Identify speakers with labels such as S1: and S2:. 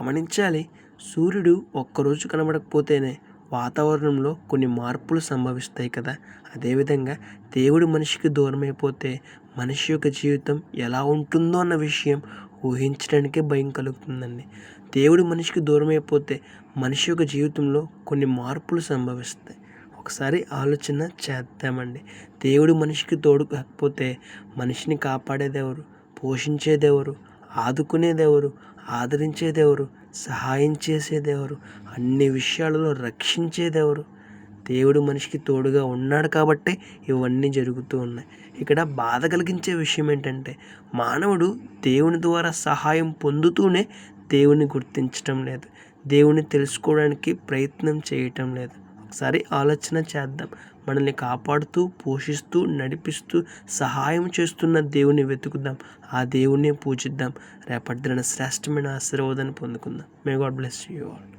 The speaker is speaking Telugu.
S1: గమనించాలి. సూర్యుడు ఒక్కరోజు కనబడకపోతేనే వాతావరణంలో కొన్ని మార్పులు సంభవిస్తాయి కదా. అదేవిధంగా దేవుడు మనిషికి దూరమైపోతే మనిషి యొక్క జీవితం ఎలా ఉంటుందో అన్న విషయం ఊహించడానికే భయం కలుగుతుందండి. దేవుడు మనిషికి దూరమైపోతే మనిషి యొక్క జీవితంలో కొన్ని మార్పులు సంభవిస్తాయి. ఒకసారి ఆలోచన చేద్దామండి. దేవుడు మనిషికి తోడు కాకపోతే మనిషిని కాపాడేదెవరు, పోషించేదెవరు, ఆదుకునేదెవరు, ఆదరించేదెవరు, సహాయం చేసేదెవరు, అన్ని విషయాలలో రక్షించేదెవరు? దేవుడు మనిషికి తోడుగా ఉన్నాడు కాబట్టే ఇవన్నీ జరుగుతూ ఉన్నాయి. ఇక్కడ బాధ కలిగించే విషయం ఏంటంటే మానవుడు దేవుని ద్వారా సహాయం పొందుతూనే దేవుని గుర్తించటం లేదు, దేవుని తెలుసుకోవడానికి ప్రయత్నం చేయటం లేదు. ఒకసారి ఆలోచన చేద్దాం. మనల్ని కాపాడుతూ, పోషిస్తూ, నడిపిస్తూ, సహాయం చేస్తున్న దేవుని వెతుకుదాం. ఆ దేవుణ్ణి పూజిద్దాం. రేపటి దిన శ్రేష్టమైన ఆశీర్వాదాన్ని పొందుకుందాం. May God bless you all.